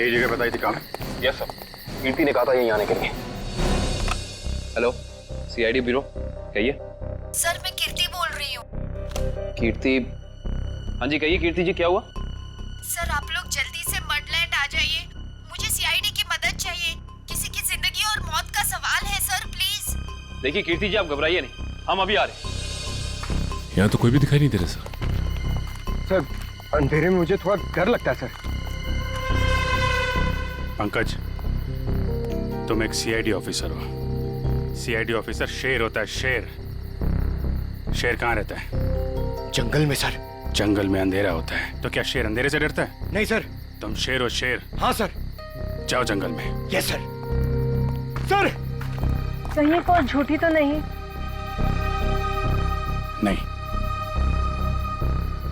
यही जगह बताई थी कहाँ? यस सर, कीर्ति ने कहा था यहीं आने के लिए। हेलो, सीआईडी ब्यूरो, कहिए। सर मैं कीर्ति बोल रही हूँ। कीर्ति? हाँ जी कहिए कीर्ति जी, क्या हुआ? सर आप लोग जल्दी से मडलैंड आ जाइए, मुझे सीआईडी की मदद चाहिए। किसी की जिंदगी और मौत का सवाल है सर, प्लीज। देखिए कीर्ति जी, आप घबराइए नहीं, हम अभी आ रहे हैं। यहाँ तो कोई भी दिखाई नहीं दे रहा सर। सर अंधेरे में मुझे थोड़ा डर लगता है सर। पंकज, तुम एक सीआईडी ऑफिसर हो। सीआईडी ऑफिसर शेर होता है, शेर। शेर कहाँ रहता है? जंगल में सर। जंगल में अंधेरा होता है, तो क्या शेर अंधेरे से डरता है? नहीं सर। तुम शेर हो, शेर। हाँ सर। जाओ जंगल में। Yes sir. सर कहीं कोई झूठी तो नहीं? नहीं,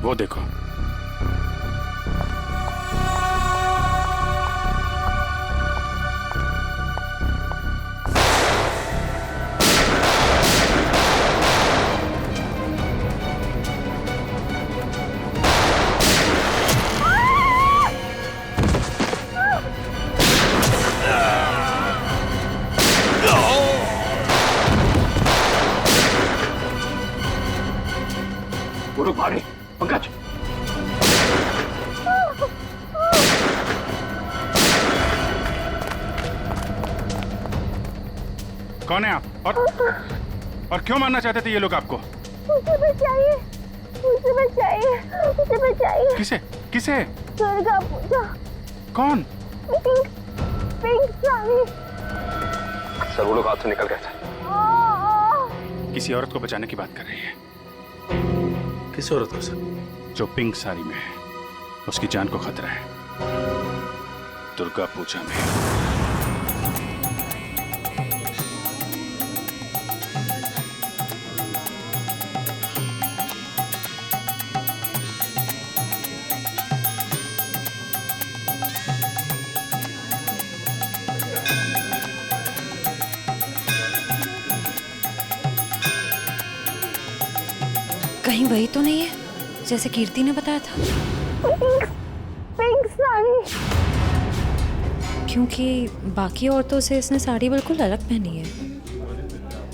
वो देखो। वो लोग भागे। पंकज, कौन है आप? और क्यों मारना चाहते थे ये लोग आपको? मुझे बचाइए, मुझे बचाइए, मुझे बचाइए। किसे? किसे? दुर्गा पूजा। कौन? Pink, pink sari. सर वो लोग हाथ से निकल गए थे। किसी औरत को बचाने की बात कर रही है। किस औरत को सर? जो पिंक साड़ी में है, उसकी जान को खतरा है। दुर्गा पूजा में। कहीं वही तो नहीं है जैसे कीर्ति ने बताया था? पिंक साड़ी। क्योंकि बाकी औरतों से इसने साड़ी बिल्कुल अलग पहनी है।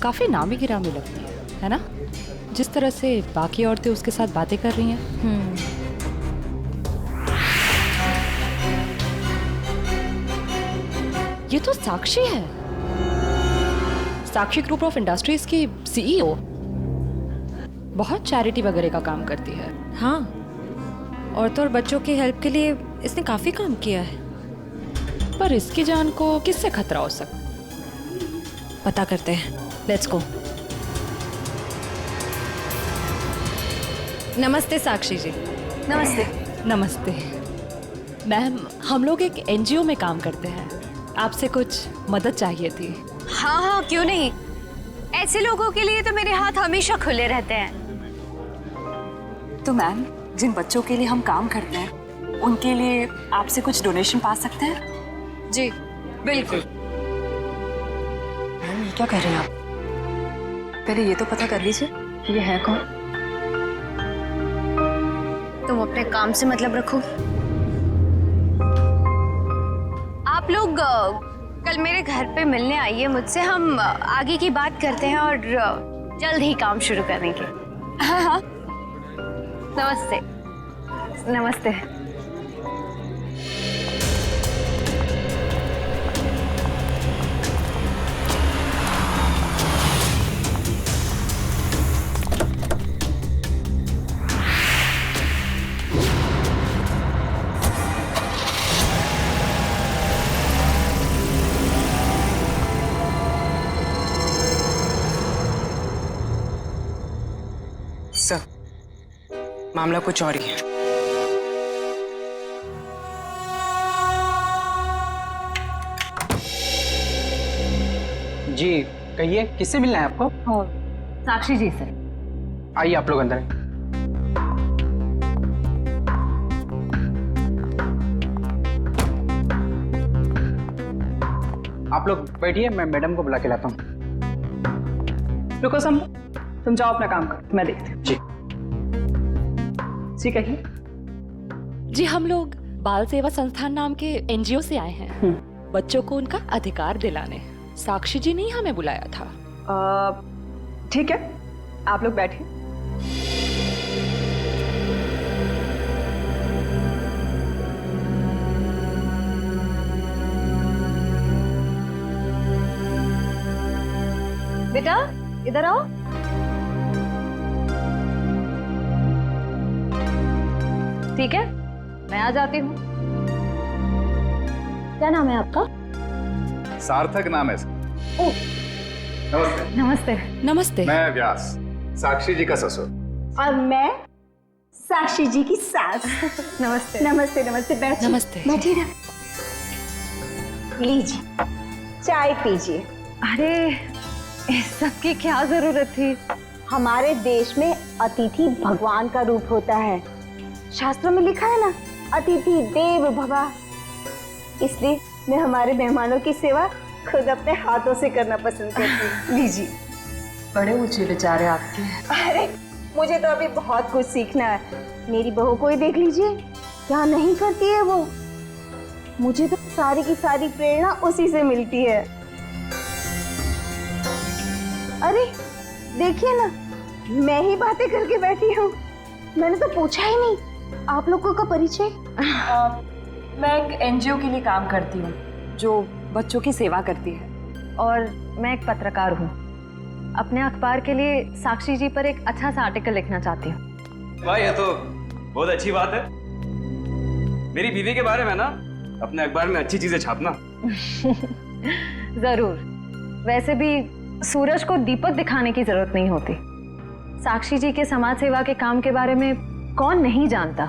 काफी नामी गिरामी लगती है ना? जिस तरह से बाकी औरतें उसके साथ बातें कर रही हैं। ये तो साक्षी है, साक्षी ग्रुप ऑफ इंडस्ट्रीज की सीईओ। बहुत चैरिटी वगैरह का काम करती है। हाँ, औरतों और बच्चों की हेल्प के लिए इसने काफी काम किया है। पर इसकी जान को किससे खतरा हो सकता? पता करते हैं, लेट्स गो। नमस्ते साक्षी जी। नमस्ते। नमस्ते मैम, हम लोग एक एनजीओ में काम करते हैं, आपसे कुछ मदद चाहिए थी। हाँ हाँ क्यों नहीं, ऐसे लोगों के लिए तो मेरे हाथ हमेशा खुले रहते हैं। तो मैम, जिन बच्चों के लिए हम काम करते हैं उनके लिए आपसे कुछ डोनेशन पा सकते हैं? जी बिल्कुल। मैम ये क्या कर रहे हैं आप? पहले ये तो पता कर लीजिए कि ये है कौन। तुम अपने काम से मतलब रखो। आप लोग कल मेरे घर पे मिलने आइए मुझसे, हम आगे की बात करते हैं और जल्द ही काम शुरू करेंगे। हाँ हाँ, नमस्ते। नमस्ते। सर, मामला कुछ और ही है। जी कहिए, किससे मिलना है आपको? साक्षी जी से। आइए आप लोग अंदर। आप लोग बैठिए, मैं मैडम को बुला के लाता हूँ। रुको तुम जाओ अपना काम करो, मैं देखती हूँ। जी जी कहिए। जी हम लोग बाल सेवा संस्थान नाम के एनजीओ से आए हैं बच्चों को उनका अधिकार दिलाने। साक्षी जी ने ही हमें बुलाया था। ठीक है, आप लोग बैठिए। बेटा इधर आओ। ठीक है, मैं आ जाती हूँ। क्या नाम है आपका? सार्थक नाम है। ओह, नमस्ते। नमस्ते। नमस्ते। मैं व्यास, साक्षी जी का ससुर। और मैं साक्षी जी की सास। नमस्ते। नमस्ते नमस्ते, बैठिए। नमस्ते। बैठिए ना, लीजिए चाय पीजिए। अरे इस सब की क्या जरूरत थी? हमारे देश में अतिथि भगवान का रूप होता है। शास्त्रों में लिखा है ना, अतिथि देव भव। इसलिए मैं हमारे मेहमानों की सेवा खुद अपने हाथों से करना पसंद करती हूँ। लीजिए। बड़े ऊंचे विचार है आपके। अरे मुझे तो अभी बहुत कुछ सीखना है। मेरी बहू को ही देख लीजिए, क्या नहीं करती है वो। मुझे तो सारी की सारी प्रेरणा उसी से मिलती है। अरे देखिए ना, मैं ही बातें करके बैठी हूँ। मैंने तो पूछा ही नहीं आप लोगों का परिचय। मैं एक एनजीओ के लिए काम करती हूँ जो बच्चों की सेवा करती है। और मैं एक पत्रकार हूँ। अपने अखबार के लिए साक्षी जी पर एक अच्छा सा आर्टिकल लिखना चाहती हूँ। भाई ये तो बहुत अच्छी बात है। मेरी बीवी के बारे में ना अपने अखबार में अच्छी चीजें छापना। जरूर। वैसे भी सूरज को दीपक दिखाने की जरूरत नहीं होती। साक्षी जी के समाज सेवा के काम के बारे में कौन नहीं जानता।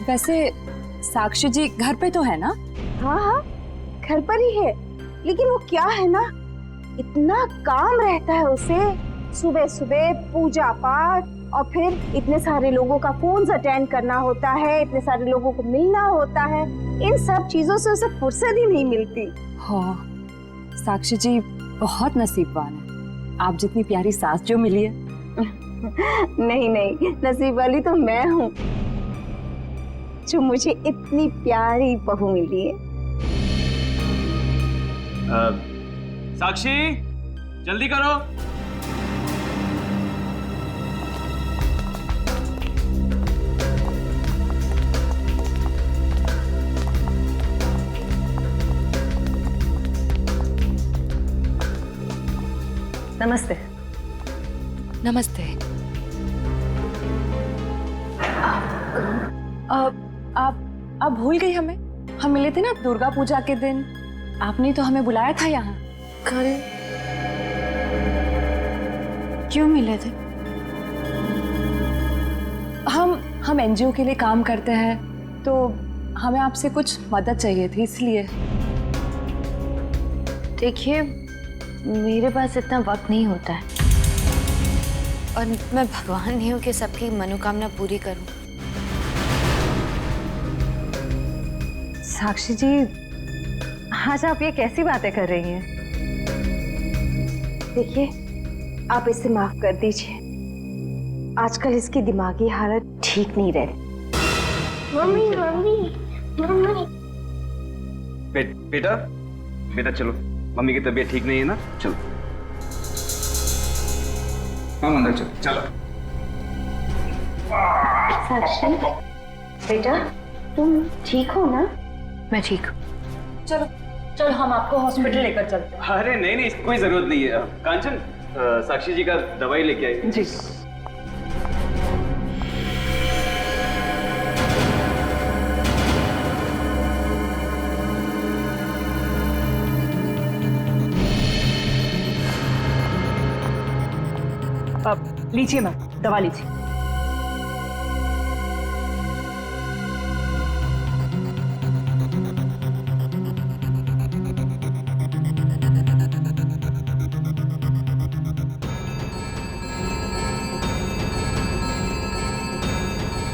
वैसे साक्षी जी घर पे तो है ना? हाँ हाँ, घर पर ही है। लेकिन वो क्या है ना, इतना काम रहता है उसे। सुबह सुबह पूजा पाठ और फिर इतने सारे लोगों का फोन अटेंड करना होता है, इतने सारे लोगों को मिलना होता है। इन सब चीजों से उसे फुर्सत ही नहीं मिलती। हाँ, साक्षी जी बहुत नसीबवान है। आप जितनी प्यारी सास जो मिली है। नहीं नहीं, नसीब वाली तो मैं हूँ जो मुझे इतनी प्यारी बहू मिली है। साक्षी जल्दी करो। नमस्ते। नमस्ते। आप भूल गई हमें? हम मिले थे ना दुर्गा पूजा के दिन। आपने तो हमें बुलाया था यहाँ। क्यों मिले थे? हम एनजीओ के लिए काम करते हैं, तो हमें आपसे कुछ मदद चाहिए थी, इसलिए। देखिए, मेरे पास इतना वक्त नहीं होता है और मैं भगवान नहीं हूँ कि सबकी मनोकामना पूरी करूं। साक्षी जी, आज आप ये कैसी बातें कर रही हैं? देखिए, आप इसे माफ कर दीजिए। आजकल इसकी दिमागी हालत ठीक नहीं रहती। Mummy mummy mummy. बेटा बेटा चलो, मम्मी की तबीयत ठीक नहीं है ना, चलो। हम अंदर चलो। चलो साक्षी बेटा, तुम ठीक हो ना? मैं ठीक हूँ। चलो हम आपको हॉस्पिटल लेकर चलते हैं। अरे नहीं नहीं, इसकी कोई जरूरत नहीं है। कांचन, साक्षी जी का दवाई लेके आई। जी। अब लीजिए मैम, दवा लीजिए।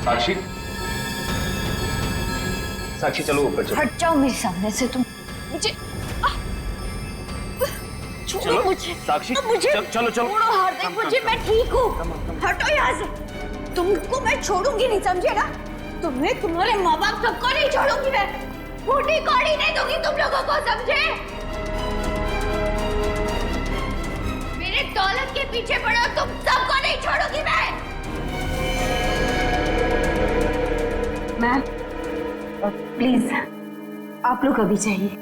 साक्षी, साक्षी चलो ऊपर चलो। हट जाओ मेरे सामने से तुम। मुझे छोड़ो मुझे। साक्षी मुझे चलो चलो। छोड़ो हार्दिक, मुझे, मैं ठीक हूँ। हटो यहाँ से। तुमको मैं छोड़ूंगी नहीं, समझे ना? तुमने तुम्हारे माँ बाप सबको नहीं छोड़ूंगी मैं, फूटी कौड़ी नहीं दूंगी तुम लोगों को, समझे? मेरे दौलत के पीछे पड़ो, तुम सबको नहीं छोड़ूंगी मैं। मैम प्लीज आप लोग अभी जाइए।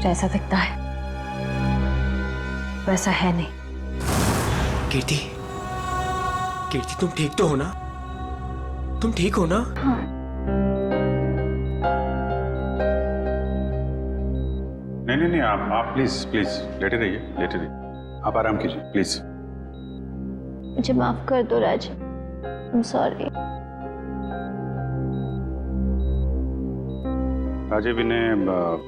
जैसा दिखता है वैसा है नहीं। कीर्ति, कीर्ति तुम ठीक तो हो ना? तुम ठीक हो ना? हाँ। नहीं, आप प्लीज लेटे रहिए, आप आराम कीजिए प्लीज। मुझे माफ कर दो राज, आई एम सॉरी। राजीव, इन्हें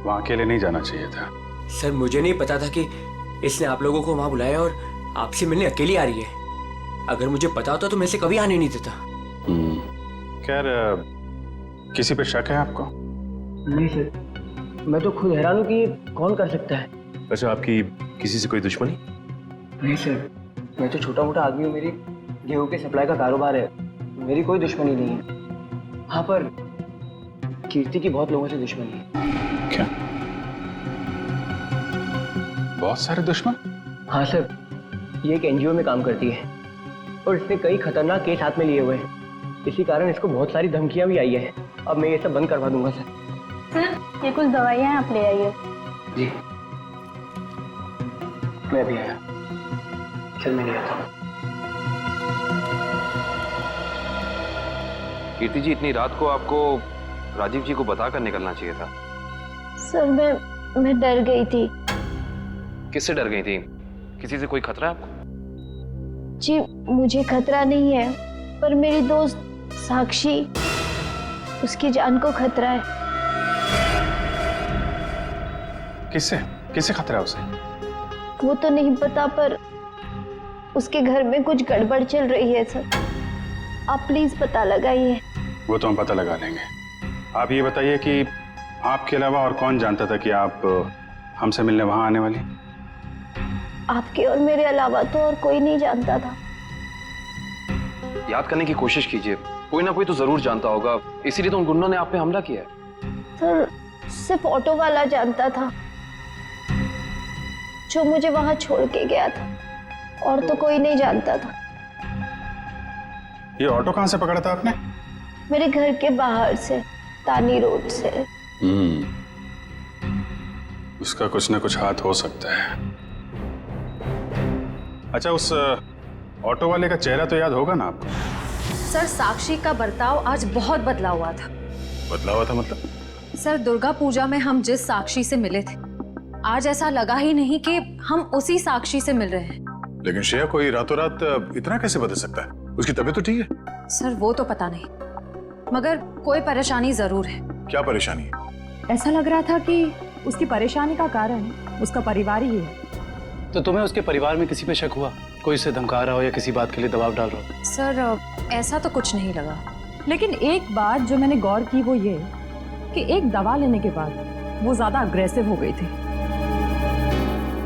वहाँ अकेले नहीं जाना चाहिए था। सर मुझे नहीं पता था कि इसने आप लोगों को वहाँ बुलाया और आपसे मिलने अकेली आ रही है। अगर मुझे पता होता तो मैं इसे कभी आने नहीं देता। खैर, किसी पे शक है आपको? नहीं सर, मैं तो खुद हैरान हूँ कि ये कौन कर सकता है। अच्छा, आपकी किसी से कोई दुश्मनी? नहीं सर, मैं तो छोटा मोटा आदमी हूँ, मेरी गेहूं के सप्लाई का कारोबार है, मेरी कोई दुश्मनी नहीं है। हाँ, पर कीर्ति की बहुत लोगों से दुश्मनी है। क्या? बहुत सारे दुश्मन? हाँ सर, ये एक एनजीओ में काम करती है और इसने कई खतरनाक केस हाथ में लिए हुए हैं। इसी कारण इसको बहुत सारी धमकियां भी आई है। अब मैं ये सब बंद करवा दूंगा सर। सर, ये कुछ दवाइयाँ आप ले आइए। जी, मैं भी आया। चल मैं ले आता हूँ। कीर्ति जी, इतनी रात को आपको राजीव जी को बताकर निकलना चाहिए था। सर मैं डर गई थी। किससे डर गई थी? किसी से कोई खतरा है आपको? जी मुझे खतरा नहीं है, पर मेरी दोस्त साक्षी, उसकी जान को खतरा है। किससे खतरा है उसे? वो तो नहीं पता, पर उसके घर में कुछ गड़बड़ चल रही है सर। आप प्लीज पता लगाइए। वो तो हम पता लगा लेंगे। आप ये बताइए कि आपके अलावा और कौन जानता था कि आप हमसे मिलने वहां आने वाली? आपके और मेरे अलावा तो और कोई नहीं जानता था। याद करने की कोशिश कीजिए, कोई ना कोई तो जरूर जानता होगा, इसीलिए तो उन गुंडों ने आप पे हमला किया है। सर सिर्फ ऑटो वाला जानता था, जो मुझे वहां छोड़ के गया था, और तो कोई नहीं जानता था। ये ऑटो कहां से पकड़ा था आपने? मेरे घर के बाहर से, तानी रोड से। उसका कुछ ना कुछ हाथ हो सकता है। अच्छा, उस ऑटो वाले का चेहरा तो याद होगा ना आपको? सर साक्षी का बर्ताव आज बहुत बदला हुआ था। बदला हुआ था मतलब? सर दुर्गा पूजा में हम जिस साक्षी से मिले थे, आज ऐसा लगा ही नहीं कि हम उसी साक्षी से मिल रहे हैं। लेकिन श्रेया, कोई रातों रात इतना कैसे बदल सकता है? उसकी तबीयत तो ठीक है? सर वो तो पता नहीं, मगर कोई परेशानी जरूर है। क्या परेशानी है? ऐसा लग रहा था कि उसकी परेशानी का कारण उसका परिवार ही है। तो तुम्हें उसके परिवार में किसी पे शक हुआ? कोई उसे धमका रहा हो या किसी बात के लिए दबाव डाल रहा हो? सर ऐसा तो कुछ नहीं लगा। लेकिन एक बात जो मैंने गौर की वो ये कि एक दवा लेने के बाद वो ज्यादा अग्रेसिव हो गई थी।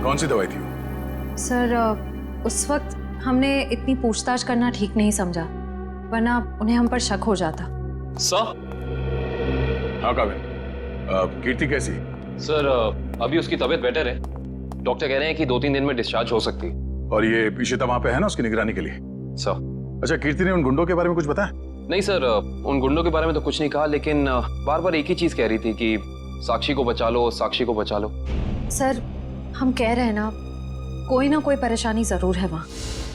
कौन सी दवाई थी? सर उस वक्त हमने इतनी पूछताछ करना ठीक नहीं समझा, वरना उन्हें हम पर शक हो जाता। सर? हाँ काबिल, कीर्ति कैसी? सर अभी उसकी तबीयत बेटर है, डॉक्टर कह रहे हैं कि 2-3 दिन में डिस्चार्ज हो सकती है। और ये इशिता वहां पे है ना उसकी निगरानी के लिए? सर। अच्छा, कीर्ति ने उन गुंडों के बारे में कुछ बताया? नहीं सर, उन गुंडों के बारे में तो कुछ नहीं कहा, लेकिन बार बार एक ही चीज कह रही थी कि साक्षी को बचा लो, साक्षी को बचा लो। सर हम कह रहे हैं ना, कोई ना कोई परेशानी जरूर है वहाँ।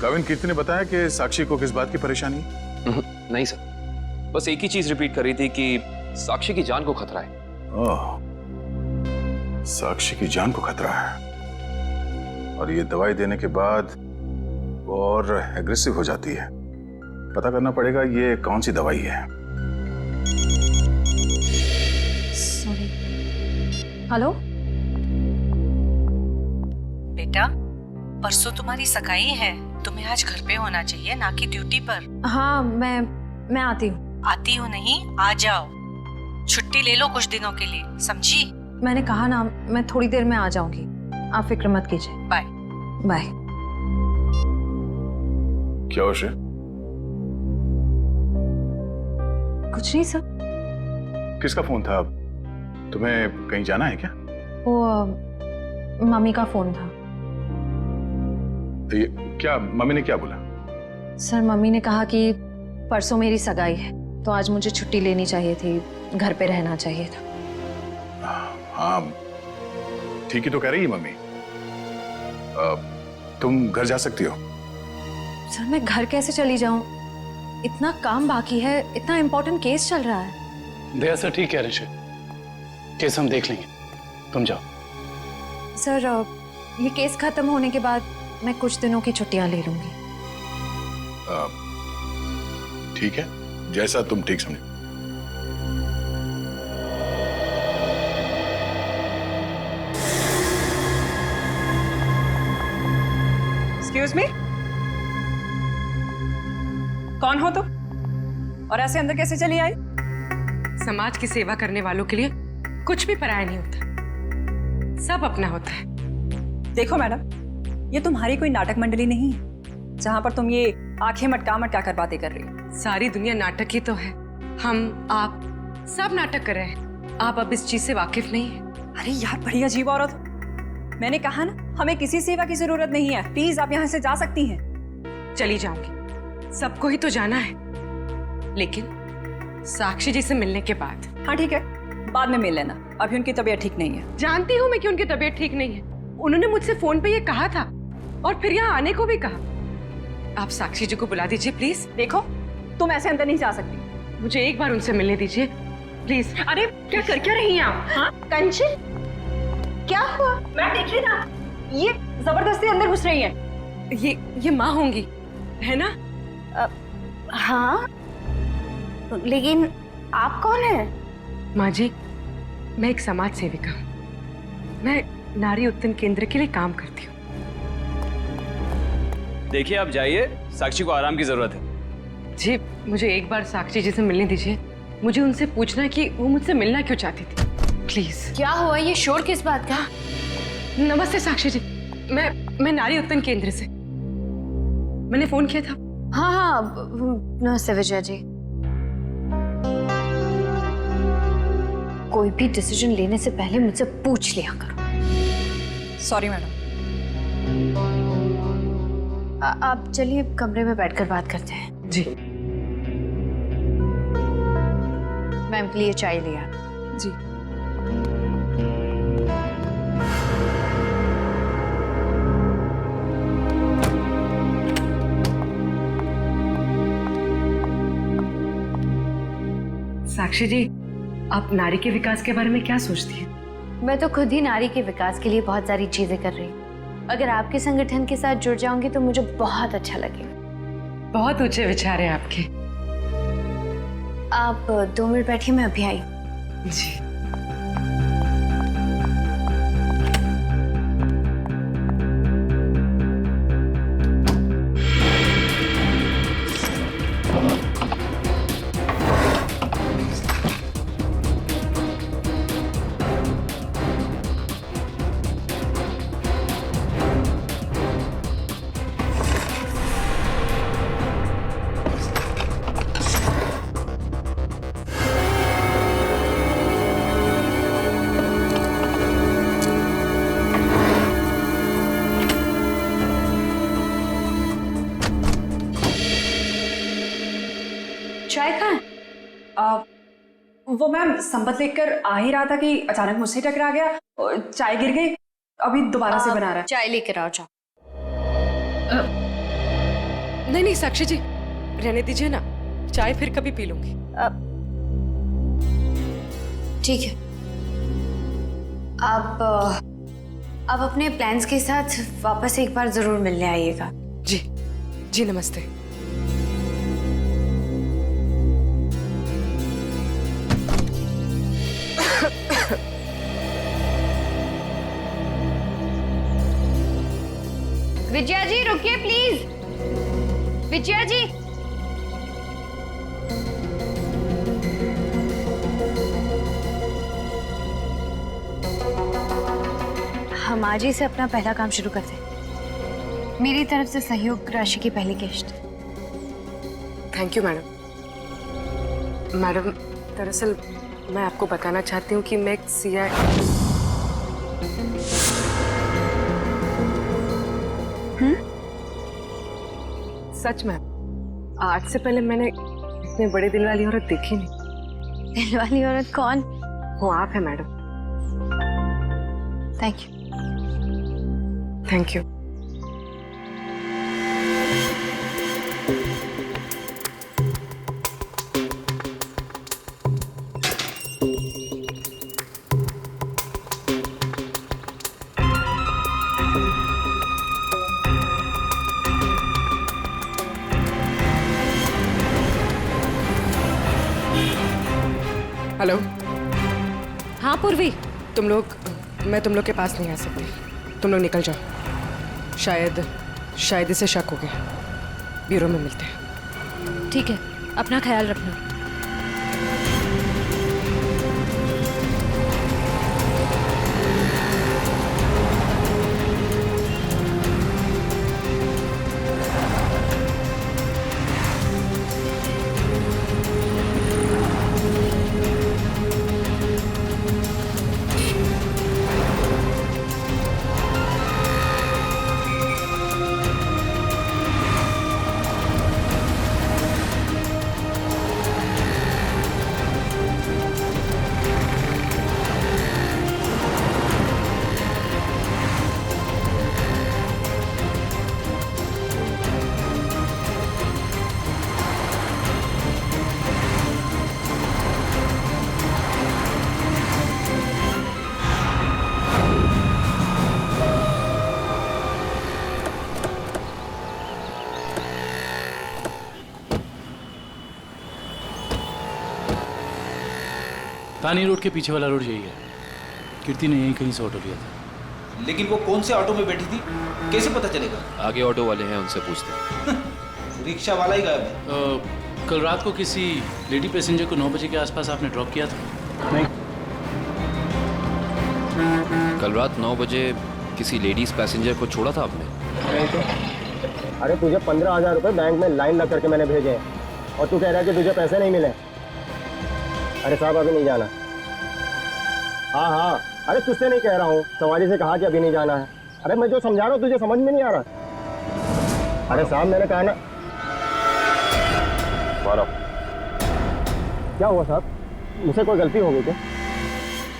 काविन, कीर्ति ने बताया कि साक्षी को किस बात की परेशानी है? नहीं सर, बस एक ही चीज रिपीट कर रही थी कि साक्षी की जान को खतरा है। ओह, साक्षी की जान को खतरा है। और ये दवाई देने के बाद वो और एग्रेसिव हो जाती है। पता करना पड़ेगा ये कौन सी दवाई है। सॉरी। हेलो बेटा, परसों तुम्हारी सगाई है, तुम्हें आज घर पे होना चाहिए, ना कि ड्यूटी पर। हाँ मैं आती हूँ। आती हो नहीं, आ जाओ। छुट्टी ले लो कुछ दिनों के लिए, समझी? मैंने कहा ना, मैं थोड़ी देर में आ जाऊंगी, आप फिक्र मत कीजिए। Bye bye. क्या हो श्रेय? कुछ नहीं सर। किसका फोन था? तुम्हें कहीं जाना है क्या? वो मम्मी का फोन था। ये क्या, मम्मी ने क्या बोला? सर मम्मी ने कहा कि परसों मेरी सगाई है, तो आज मुझे छुट्टी लेनी चाहिए थी, घर पे रहना चाहिए था। हाँ ठीक ही तो कह रही है मम्मी। तुम घर जा सकती हो। सर मैं घर कैसे चली जाऊं? इतना काम बाकी है, इतना इम्पोर्टेंट केस चल रहा है। दया सर ठीक कह रहे श्रेय, केस हम देख लेंगे, तुम जाओ। सर ये केस खत्म होने के बाद मैं कुछ दिनों की छुट्टियां ले लूंगी। ठीक है, जैसा तुम ठीक समझो। एक्सक्यूज मी, कौन हो तुम और ऐसे अंदर कैसे चली आई? समाज की सेवा करने वालों के लिए कुछ भी पराया नहीं होता, सब अपना होता है। देखो मैडम, ये तुम्हारी कोई नाटक मंडली नहीं है जहां पर तुम ये आंखें मटका मटका कर बातें कर रही हो। सारी दुनिया नाटक ही तो है, हम आप सब नाटक कर रहे हैं। आप अब इस चीज से वाकिफ नहीं है। अरे यार बड़ी अजीब औरत हो। मैंने कहा ना, हमें किसी सेवा की जरूरत नहीं है, प्लीज आप यहाँ से जा सकती हैं। चली जाऊंगी, सबको ही तो जाना है, लेकिन साक्षी जी से मिलने के बाद। हाँ ठीक है, बाद में मिल लेना, अभी उनकी तबीयत ठीक नहीं है। जानती हूँ मैं कि उनकी तबीयत ठीक नहीं है, उन्होंने मुझसे फोन पे ये कहा था और फिर यहाँ आने को भी कहा। आप साक्षी जी को बुला दीजिए प्लीज। देखो तुम ऐसे अंदर नहीं जा सकती, मुझे एक बार उनसे मिलने दीजिए प्लीज। अरे क्या कर क्या रही हैं आप? हाँ कंचन, क्या हुआ? मैं देखिए ना, ये जबरदस्ती अंदर घुस रही है। ये माँ होंगी है ना? हाँ, लेकिन आप कौन है? माँ जी, मैं एक समाज सेविका हूँ, मैं नारी उत्थान केंद्र के लिए काम करती हूँ। देखिए आप जाइए, साक्षी को आराम की जरूरत है। जी मुझे एक बार साक्षी जी से मिलने दीजिए, मुझे उनसे पूछना है कि वो मुझसे मिलना क्यों चाहती थी, प्लीज। क्या हुआ? ये शोर किस बात का? नमस्ते साक्षी जी, मैं नारी उत्थान केंद्र से, मैंने फोन किया था। हाँ हाँ नमस्ते विजया जी। कोई भी डिसीजन लेने से पहले मुझसे पूछ लिया करो। Sorry madam. आप चलिए कमरे में बैठकर बात करते हैं। जी। मैम के लिए चाय लिया। जी। साक्षी जी, आप नारी के विकास के बारे में क्या सोचती हैं? मैं तो खुद ही नारी के विकास के लिए बहुत सारी चीजें कर रही हूँ। अगर आपके संगठन के साथ जुड़ जाऊंगी तो मुझे बहुत अच्छा लगेगा। बहुत ऊंचे विचार है आपके। आप 2 मिनट बैठिए, मैं अभी आई। जी। चाय कहाँ है? वो मैम संपत लेकर आ ही रहा था कि अचानक मुझसे टकरा गया और चाय गिर गई, अभी दोबारा से बना रहा है। चाय लेकर आओ। जाओ। नहीं नहीं साक्षी जी, रहने दीजिए ना, चाय फिर कभी पी लूंगी। ठीक है, आप अपने प्लान्स के साथ वापस एक बार जरूर मिलने आइएगा। जी जी, नमस्ते। विजया जी रुकिए प्लीज। विजया जी, हम आज ही से अपना पहला काम शुरू करते हैं। मेरी तरफ से सहयोग राशि की पहली किश्त। Thank you madam. मैडम, दरअसल मैं आपको बताना चाहती हूँ कि मैं एक सीआई। सच में आज से पहले मैंने इतने बड़े दिल वाली औरत देखी नहीं। दिल वाली औरत कौन? वो आप है madam. Thank you. Thank you. Hello. हाँ पूर्वी, मैं तुम लोग के पास नहीं आ सकती। तुम लोग निकल जाओ। शायद इसे शक हो गया। ब्यूरो में मिलते हैं। ठीक है, अपना ख्याल रखना। तानी रोड के पीछे वाला रोड यही है। कीर्ति ने यहीं कहीं से ऑटो लिया था। लेकिन वो कौन से ऑटो में बैठी थी, कैसे पता चलेगा? आगे ऑटो वाले हैं, उनसे पूछते हैं। रिक्शा वाला ही गायब है। कल रात को किसी लेडी पैसेंजर को 9 बजे के आसपास आपने ड्रॉप किया था? नहीं। कल रात 9 बजे किसी लेडीज पैसेंजर को छोड़ा था आपने? नहीं तो। अरे तुझे 15,000 रुपए बैंक में लाइन लग करके मैंने भेजे हैं और तू कह रहा है कि तुझे पैसे नहीं मिले। अरे साहब अभी नहीं जाना। हाँ, अरे तुझसे नहीं कह रहा हूँ, सवारी से कहा कि अभी नहीं जाना है। अरे मैं जो समझा रहा हूँ तुझे समझ में नहीं आ रहा। अरे साहब मैंने कहा ना। क्या हुआ साहब, मुझसे कोई गलती हो गई क्या?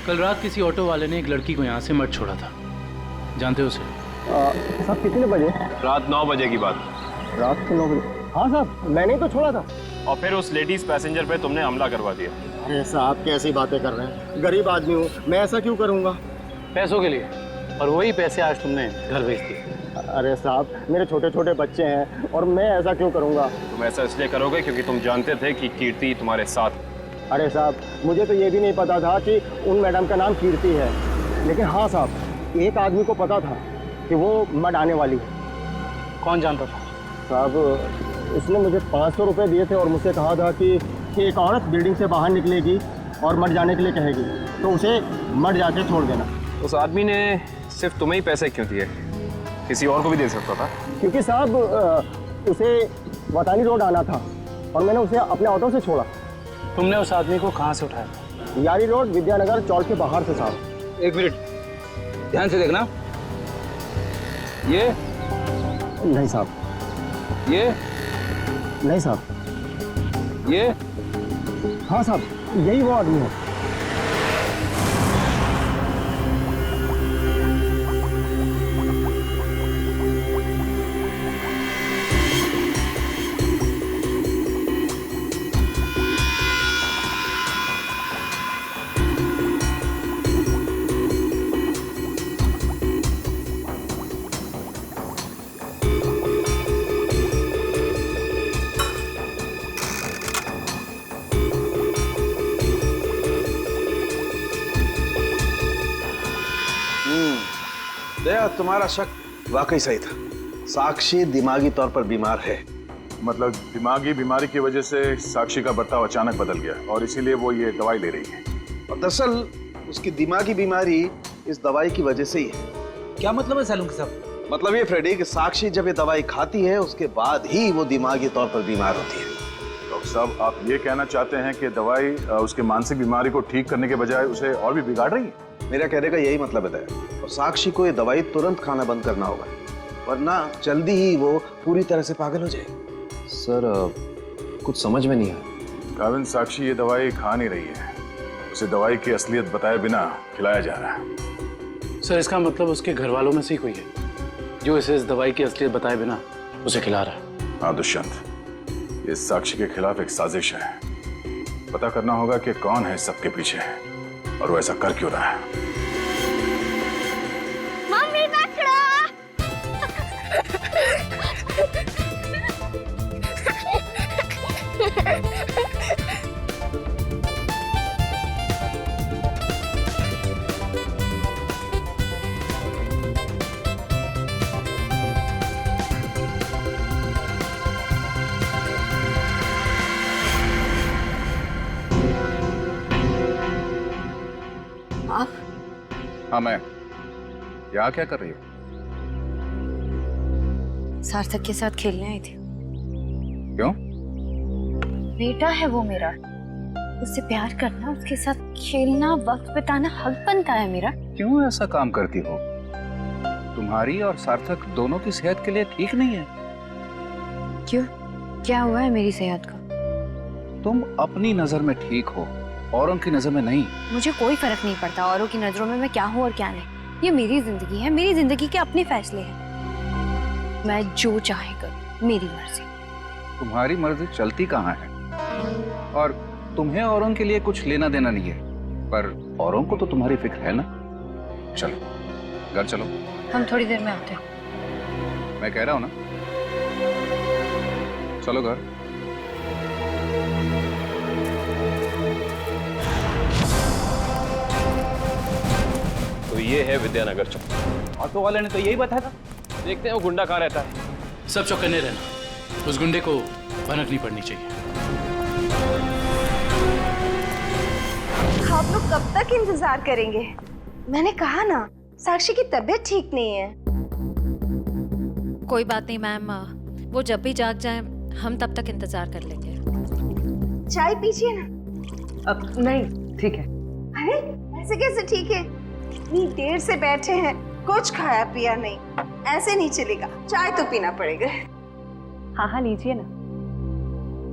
कल रात किसी ऑटो वाले ने एक लड़की को यहाँ से मत छोड़ा था, जानते हो उसे? साहब कितने बजे? रात 9 बजे की बात। रात के 9 बजे? हाँ साहब मैंने ही तो छोड़ा था। और फिर उस लेडीज पैसेंजर पे तुमने हमला करवा दिया। अरे साहब कैसी बातें कर रहे हैं, गरीब आदमी हूँ मैं, ऐसा क्यों करूँगा? पैसों के लिए, और वही पैसे आज तुमने घर भेज दिए। अरे साहब मेरे छोटे छोटे बच्चे हैं और मैं ऐसा क्यों करूँगा? तुम ऐसा इसलिए करोगे क्योंकि तुम जानते थे कि कीर्ति तुम्हारे साथ। अरे साहब मुझे तो ये भी नहीं पता था कि उन मैडम का नाम कीर्ति है, लेकिन हाँ साहब एक आदमी को पता था कि वो मड आने वाली है। कौन जानता था? साहब उसने मुझे 500 रुपये दिए थे और मुझसे कहा था कि एक औरत बिल्डिंग से बाहर निकलेगी और मड जाने के लिए कहेगी तो उसे मड जाके छोड़ देना। उस आदमी ने सिर्फ तुम्हें ही पैसे क्यों दिए, किसी और को भी दे सकता था? क्योंकि साहब उसे वतानी रोड आना था और मैंने उसे अपने ऑटो से छोड़ा। तुमने उस आदमी को कहाँ से उठाया? यारी रोड विद्यानगर चौक के बाहर से साहब। एक मिनट ध्यान से देखना। ये नहीं साहब, ये नहीं साहब, ये हाँ साहब यही वो आदमी है। दया, तुम्हारा शक वाकई सही था। साक्षी दिमागी तौर पर बीमार है। मतलब दिमागी बीमारी की वजह से साक्षी का बर्ताव अचानक बदल गया और इसीलिए वो ये दवाई ले रही है। और दरअसल उसकी दिमागी बीमारी इस दवाई की वजह से ही है। क्या मतलब है सैलून साहब? मतलब ये फ्रेडी कि साक्षी जब ये दवाई खाती है उसके बाद ही वो दिमागी तौर पर बीमार होती है। डॉक्टर साहब, आप ये कहना चाहते हैं कि दवाई उसके मानसिक बीमारी को ठीक करने के बजाय उसे और भी बिगाड़ रही है? मेरा कहने का यही मतलब है दया। और साक्षी को ये दवाई तुरंत खाना बंद करना होगा, वरना जल्दी ही वो पूरी तरह से पागल हो जाएगी। सर कुछ समझ में नहीं आया। काविन, साक्षी ये दवाई खा नहीं रही है, उसे दवाई की असलियत बताए बिना खिलाया जा रहा है। सर इसका मतलब उसके घर वालों में से ही कोई है जो इसे इस दवाई की असलियत बताए बिना उसे खिला रहा है। हाँ दुष्यंत, ये साक्षी के खिलाफ एक साजिश है। पता करना होगा कि कौन है सबके पीछे और वो ऐसा कर क्यों रहा है। मम्मी पकड़ो। हाँ मैं। यहाँ क्या कर रही हो? सार्थक के साथ खेलने आई थी। क्यों? बेटा है वो मेरा, उससे प्यार करना, उसके साथ खेलना, वक्त बिताना हक बनता है मेरा। क्यों ऐसा काम करती हो? तुम्हारी और सार्थक दोनों की सेहत के लिए ठीक नहीं है। क्यों? क्या हुआ है मेरी सेहत को? तुम अपनी नजर में ठीक हो, औरों की नजर में नहीं। मुझे कोई फर्क नहीं पड़ता औरों की नजरों में मैं क्या हूँ और क्या नहीं। ये मेरी जिंदगी है, मेरी जिंदगी के अपने फैसले हैं। मैं जो चाहे करूँ, मेरी मर्जी। तुम्हारी मर्जी चलती कहाँ है? और तुम्हें औरों के लिए कुछ लेना देना नहीं है, पर औरों को तो तुम्हारी फिक्र है ना। चलो घर चलो। हम थोड़ी देर में आते हैं। मैं कह रहा हूँ ना, चलो घर। तो ये है विद्यानगर चौक। ऑटो वाले ने तो यही बताया था। देखते हैं वो गुंडा कहाँ रहता है। सब चौकन्ने रहना, उस गुंडे को भनक नहीं पड़नी चाहिए। आप लोग कब तक इंतजार करेंगे? मैंने कहा ना, साक्षी की तबीयत ठीक नहीं है। कोई बात नहीं मैम, वो जब भी जाग जाए हम तब तक इंतजार कर लेंगे। चाय पीजिए ना। अब नहीं, ठीक है। अरे ऐसे कैसे ठीक है? इतनी देर से बैठे हैं, कुछ खाया पिया नहीं, ऐसे नहीं चलेगा, चाय तो पीना पड़ेगा। हाँ हाँ लीजिए ना,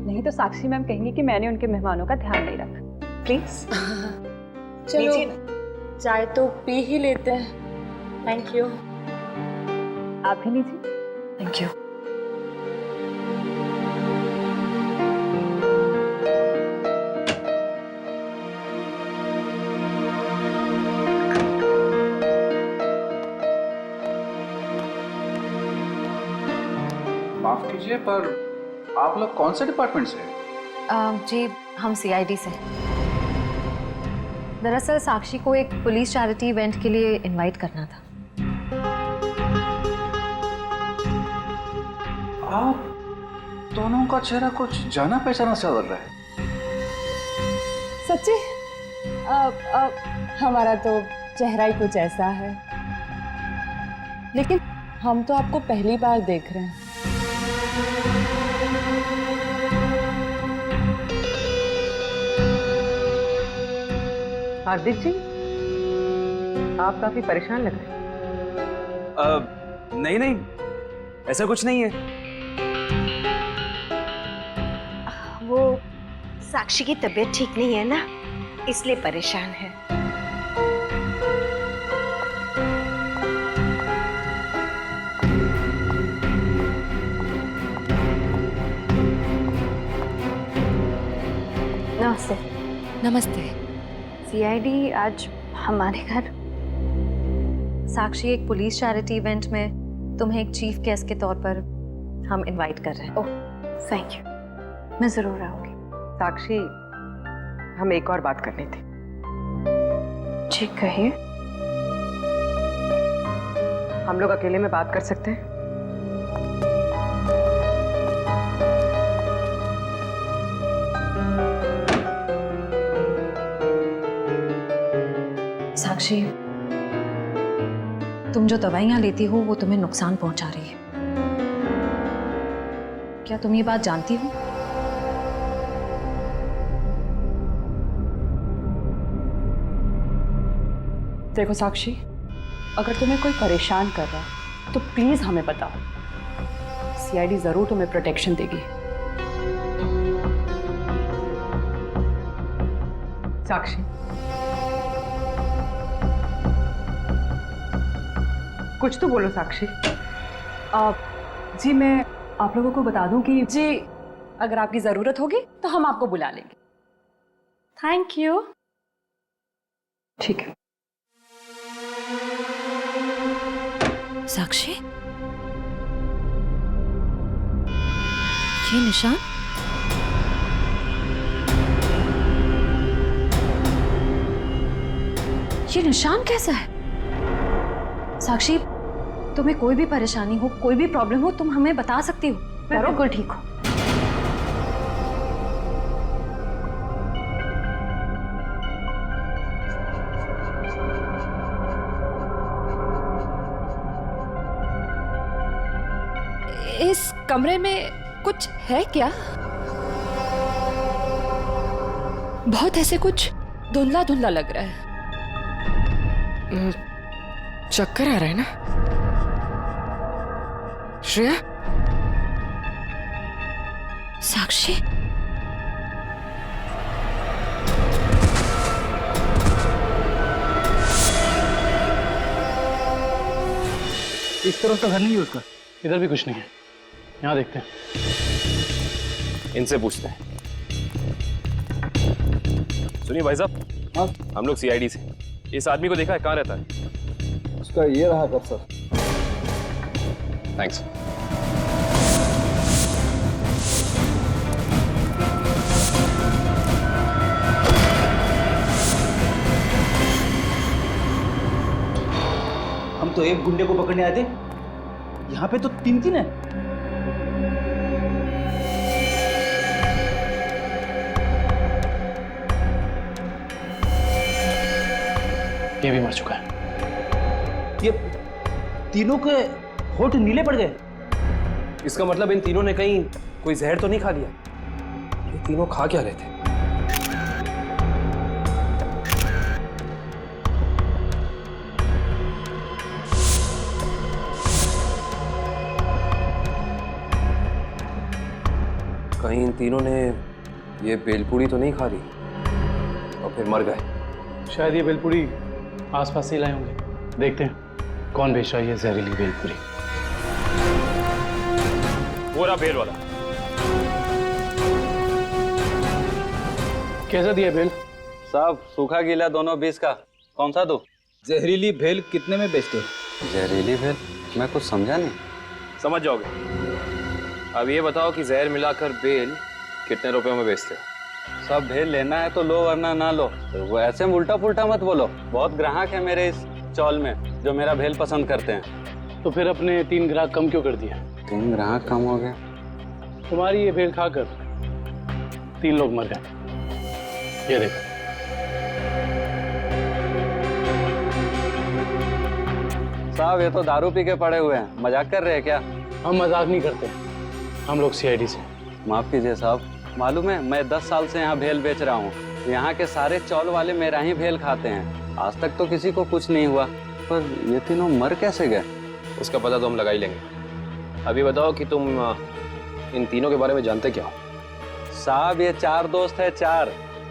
नहीं तो साक्षी मैम कहेंगी कि मैंने उनके मेहमानों का ध्यान नहीं रखा। प्लीज चलो चाय तो पी ही लेते हैं। Thank you. आप भी लीजिए। Thank you. माफ कीजिए, पर आप लोग कौन से डिपार्टमेंट से हैं? जी हम सीआईडी से। दरअसल साक्षी को एक पुलिस चैरिटी इवेंट के लिए इनवाइट करना था। आप दोनों का चेहरा कुछ जाना पहचाना सा लग रहा है। सच्ची? हमारा तो चेहरा ही कुछ ऐसा है, लेकिन हम तो आपको पहली बार देख रहे हैं। हार्दिक जी, आप काफी परेशान लग रहे हैं। नहीं नहीं, ऐसा कुछ नहीं है। वो साक्षी की तबीयत ठीक नहीं है ना, इसलिए परेशान है। नमस्ते। नमस्ते। सीआईडी आज हमारे घर। साक्षी, एक पुलिस चैरिटी इवेंट में तुम्हें एक चीफ गेस्ट के तौर पर हम इनवाइट कर रहे हैं। ओह थैंक यू, मैं जरूर आऊंगी। साक्षी, हम एक और बात करनी थी। जी कहिए। हम लोग अकेले में बात कर सकते हैं? साक्षी, तुम जो दवाइयाँ लेती हो वो तुम्हें नुकसान पहुंचा रही है। क्या तुम ये बात जानती हो? देखो साक्षी, अगर तुम्हें कोई परेशान कर रहा है तो प्लीज हमें बताओ। सीआईडी जरूर तुम्हें प्रोटेक्शन देगी। साक्षी, कुछ तो बोलो साक्षी। जी मैं आप लोगों को बता दूं कि जी अगर आपकी जरूरत होगी तो हम आपको बुला लेंगे। Thank you. ठीक है। साक्षी, ये निशान? ये निशान कैसा है? साक्षी, तुम्हें कोई भी परेशानी हो, कोई भी प्रॉब्लम हो, तुम हमें बता सकती हो। मैं बिल्कुल ठीक हूँ। इस कमरे में कुछ है क्या? बहुत ऐसे कुछ धुंधला धुंधला लग रहा है। चक्कर आ रहा है ना श्रेया? साक्षी, इस तरफ तो घर नहीं है उसका। इधर भी कुछ नहीं है। यहाँ देखते हैं। इनसे पूछते हैं। सुनिए भाई साहब, हाँ हम लोग सीआईडी से। इस आदमी को देखा है, कहाँ रहता है? उसका ये रहा कर सर। थैंक्स। हम तो एक गुंडे को पकड़ने आए थे, यहाँ पे तो तीन तीन है। ये भी मर चुका है। ये तीनों के होठ नीले पड़ गए। इसका मतलब इन तीनों ने कहीं कोई जहर तो नहीं खा लिया? ये तीनों खा क्या रहे थे? कहीं इन तीनों ने ये बेलपूरी तो नहीं खा ली और फिर मर गए? शायद ये बेलपूरी आसपास से ही लाए होंगे। देखते हैं कौन बेच रहा है ये जहरीली बेलपूरी। वो रहा बेल वाला। कैसा दिया बेल? साहब सूखा गीला दोनों 20 का। कौन सा दो? जहरीली भेल कितने में बेचते हो? जहरीली भेल? मैं कुछ समझा नहीं। समझ जाओगे। अब ये बताओ कि जहर मिलाकर बेल कितने रुपयों में बेचते हो? सब भेल लेना है तो लो वरना ना लो। तो वो ऐसे उल्टा पुल्टा मत बोलो। बहुत ग्राहक है मेरे इस चौल में जो मेरा भेल पसंद करते हैं। तो फिर अपने 3 ग्राहक कम क्यों कर दिया? 3 ग्राहक कम हो गए? तुम्हारी ये भेल खाकर 3 लोग मर गए। ये देखो। साहब ये तो दारू पी के पड़े हुए हैं। मजाक कर रहे हैं क्या? हम मजाक नहीं करते, हम लोग सीआईडी से। माफ कीजिए साहब, मालूम है मैं 10 साल से यहाँ भेल बेच रहा हूँ। यहाँ के सारे चौल वाले मेरा ही भेल खाते हैं। आज तक तो किसी को कुछ नहीं हुआ, पर ये तीनों मर कैसे गए? उसका पता तो हम लगा ही लेंगे। अभी बताओ कि तुम इन तीनों के बारे में जानते क्या हो? साहब ये 4 दोस्त है।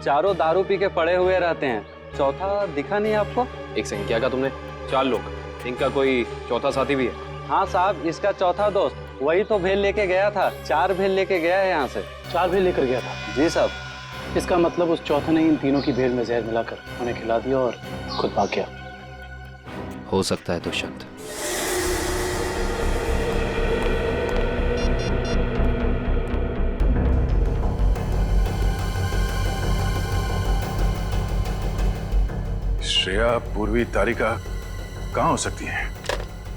चारों दारू पी के पड़े हुए रहते हैं। चौथा दिखा नहीं आपको? एक सेकंड, क्या कहा तुमने? 4 लोग? इनका कोई चौथा साथी भी है? हाँ साहब, इसका चौथा दोस्त वही तो भेल लेके गया था। 4 भेल लेके गया है यहाँ से। 4 भेल लेकर गया था? जी साहब। इसका मतलब उस चौथे ने इन तीनों की भेल में जहर मिलाकर उन्हें खिला दिया और खुद भाग गया। हो सकता है दुष्यंत। श्रेया, पूर्वी, तारिका कहाँ हो सकती हैं?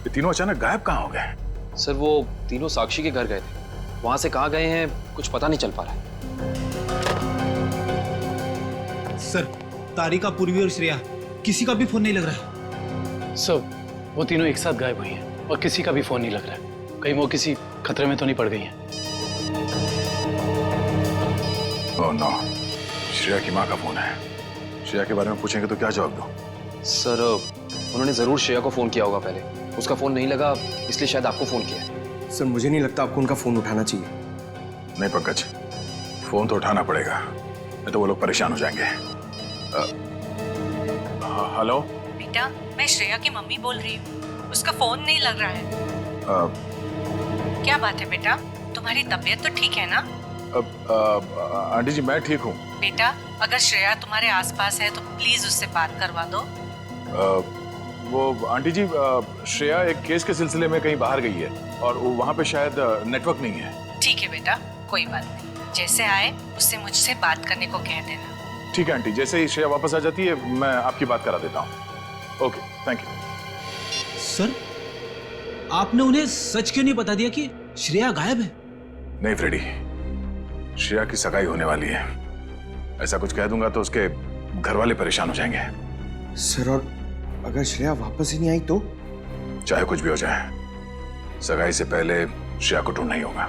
ये तीनों अचानक गायब कहाँ हो गए? सर वो तीनों साक्षी के घर गए थे। वहां से कहाँ गए हैं कुछ पता नहीं चल पा रहा है। सर तारिका, पूर्वी और श्रेया किसी का भी फोन नहीं लग रहा है। सर वो तीनों एक साथ गायब हुई हैं और किसी का भी फोन नहीं लग रहा है। कहीं वो किसी खतरे में तो नहीं पड़ गई हैं? ओह नो, श्रेया की माँ का फोन है। श्रेया के बारे में पूछेंगे तो क्या जवाब दूं? सर उन्होंने जरूर श्रेया को फोन किया होगा पहले, उसका फोन नहीं लगा इसलिए शायद आपको फोन किया। सर मुझे नहीं लगता आपको उनका फोन उठाना चाहिए। नहीं पंकज, फोन तो उठाना पड़ेगा, नहीं तो वो लोग परेशान हो जाएंगे। हेलो बेटा, मैं श्रेया की मम्मी बोल रही हूँ। उसका फोन नहीं लग रहा है। क्या बात है बेटा, तुम्हारी तबीयत तो ठीक है ना? आंटी जी मैं ठीक हूँ। बेटा, अगर श्रेया तुम्हारे आसपास है तो प्लीज उससे बात करवा दो। वो आंटी जी, श्रेया एक केस के सिलसिले में कहीं बाहर गई है और वहाँ पे शायद नेटवर्क नहीं है। ठीक है बेटा, कोई बात नहीं, जैसे आए उससे मुझसे बात करने को कह देना। ठीक है आंटी, जैसे ही श्रेया वापस आ जाती है मैं आपकी बात करा देता हूँ। Okay, thank you. सर, आपने उन्हें सच क्यों नहीं बता दिया कि श्रेया गायब है? नहीं फ्रेडी, श्रेया की सगाई होने वाली है। ऐसा कुछ कह दूंगा तो उसके घर वाले परेशान हो जाएंगे। सर, और अगर श्रेया वापस ही नहीं आई तो? चाहे कुछ भी हो जाए, सगाई से पहले श्रेया को ढूंढना ही होगा।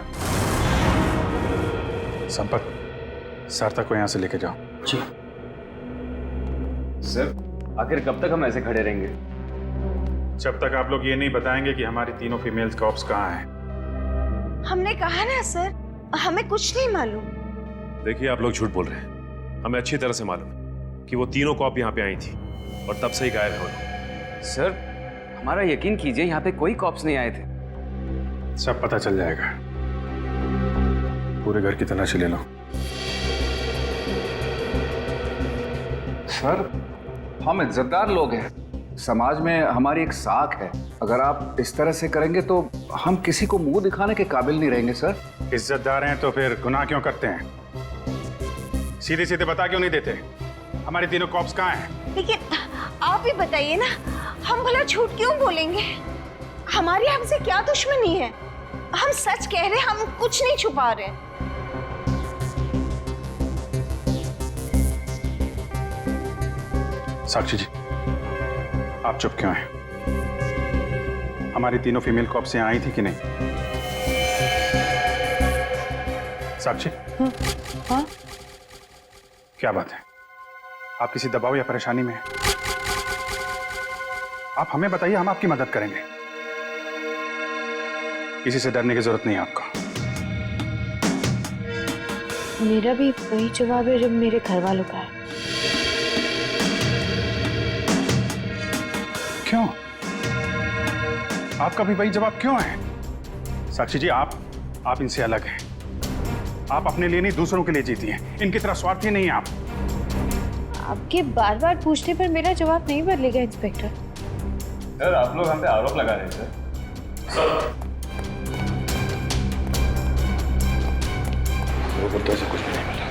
संपत, सार्थक को यहाँ से लेके जाओ। जी सर, आखिर कब तक हम ऐसे खड़े रहेंगे? जब तक आप लोग ये नहीं बताएंगे कि हमारी तीनों फीमेल्स कॉप्स कहाँ हैं। हमने कहा ना सर, हमें कुछ नहीं मालूम। देखिए, आप लोग झूठ बोल रहे हैं। हमें अच्छी तरह से मालूम है कि वो तीनों कॉप यहाँ पे आई थी और तब से ही गायब हो। सर, हमारा यकीन कीजिए, यहाँ पे कोई कॉप्स नहीं आए थे। सब पता चल जाएगा। पूरे घर की तलाशी ले लो। सर, हम इज्जतदार लोग हैं, समाज में हमारी एक साख है। अगर आप इस तरह से करेंगे तो हम किसी को मुंह दिखाने के काबिल नहीं रहेंगे। सर, इज्जतदार हैं तो फिर गुनाह क्यों करते हैं? सीधे सीधे बता क्यों नहीं देते हमारे तीनों कॉप्स कहाँ हैं? लेकिन आप ही बताइए ना, हम भला झूठ क्यों बोलेंगे? हमारी हमसे क्या दुश्मनी है? हम सच कह रहे हैं, हम कुछ नहीं छुपा रहे। साक्षी जी, आप चुप क्यों हैं? हमारी तीनों फीमेल कॉप्स यहाँ आई थी कि नहीं? साक्षी, हाँ? क्या बात है? आप किसी दबाव या परेशानी में हैं? आप हमें बताइए, हम आपकी मदद करेंगे। किसी से डरने की जरूरत नहीं है आपको। मेरा भी वही जवाब है जो मेरे घर वालों का है। क्यों? आपका भी वही जवाब क्यों है? साक्षी जी, आप इनसे अलग हैं। आप अपने लिए नहीं, दूसरों के लिए जीती हैं। इनकी तरह स्वार्थी नहीं है आप। आपके बार बार पूछने पर मेरा जवाब नहीं बदलेगा इंस्पेक्टर। सर, आप लोग हम पे आरोप लगा रहे हैं सर। तो ऐसा कुछ भी नहीं मिला।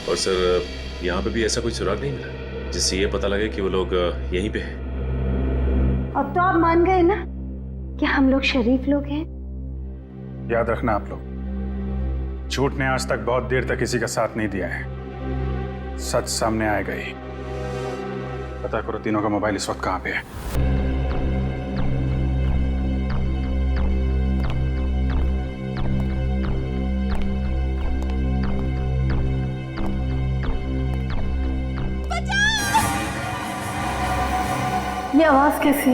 और सर, यहाँ पे भी ऐसा कोई सुराग नहीं मिला जिससे ये पता लगे कि वो लोग यहीं पे हैं। अब तो आप मान गए ना कि हम लोग शरीफ लोग हैं। याद रखना आप लोग, झूठ ने आज तक बहुत देर तक किसी का साथ नहीं दिया है। सच सामने आएगा ही। पता करो तीनों का मोबाइल इस वक्त कहाँ पे है। ये आवाज कैसी?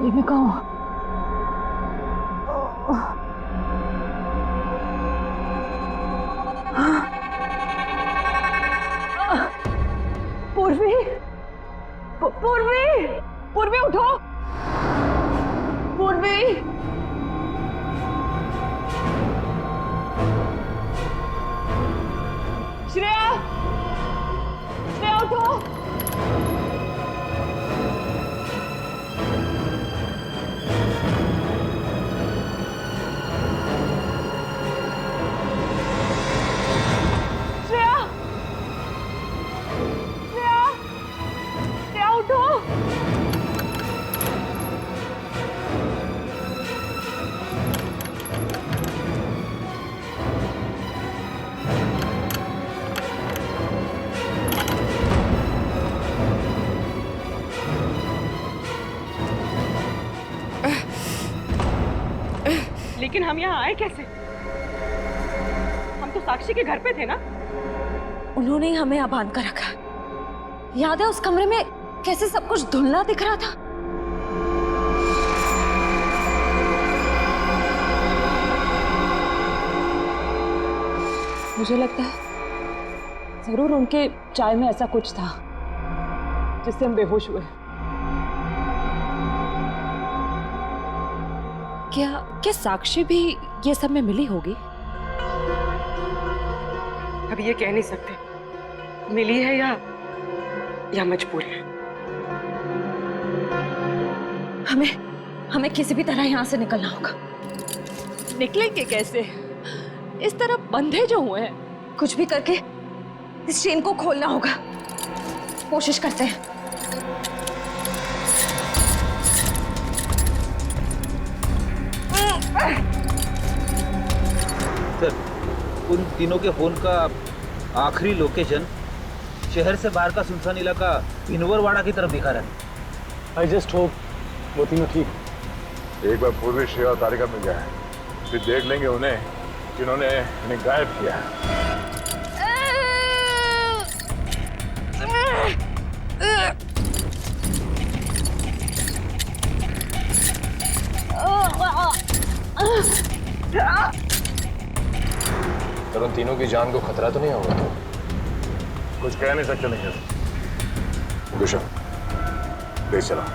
ये मैं कहूँ पूर्वी, पूर्वी, पूर्वी उठो, पूर्वी। श्रेया, श्रेया उठो। श्रेया, श्रेया, श्रेया लेकिन हम यहाँ आए कैसे? हम तो साक्षी के घर पे थे ना। उन्होंने ही हमें यहाँ बांध कर रखा। याद है उस कमरे में कैसे सब कुछ धुंधला दिख रहा था? मुझे लगता है जरूर उनके चाय में ऐसा कुछ था जिससे हम बेहोश हुए। क्या साक्षी भी ये सब में मिली होगी? अब ये कह नहीं सकते मिली है या मजबूर है। हमें किसी भी तरह यहाँ से निकलना होगा। निकलेंगे कैसे? इस तरह बंधे जो हुए हैं। कुछ भी करके इस चेन को खोलना होगा। कोशिश करते हैं। सर, उन तीनों के फोन का आखिरी लोकेशन शहर से बाहर का सुनसान इलाका इनवरवाड़ा की तरफ दिखा रहा है। आई जस्ट होप वो तीनों ठीक। एक बार पूर्वी श्रेया और तारिका मिल जाए, फिर देख लेंगे उन्हें जिन्होंने इन्हें गायब किया है। पर उन तीनों की जान को खतरा तो नहीं होगा? कुछ कह नहीं सकते नहीं। गुशा, ले चला।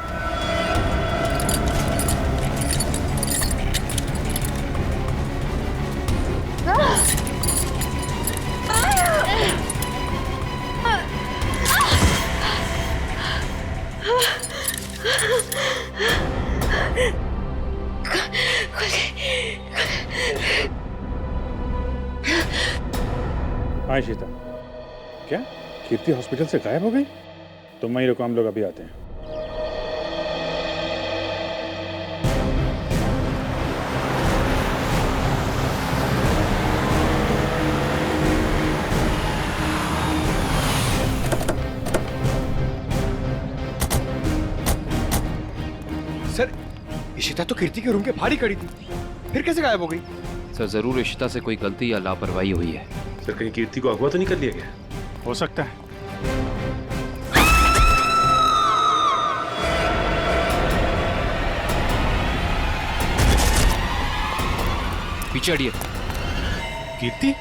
हाँ शीता, क्या कीर्ति हॉस्पिटल से गायब हो गई? तुम वहीं रुको, हम लोग अभी आते हैं। सर, इशिता तो कीर्ति के रूम के बाहर ही खड़ी थी, फिर कैसे गायब हो गई? सर जरूर इशिता से कोई गलती या लापरवाही हुई है। सर कहीं कीर्ति को अगवा तो नहीं कर लिया गया? हो सकता है। पीछे हटिए। कीर्ति?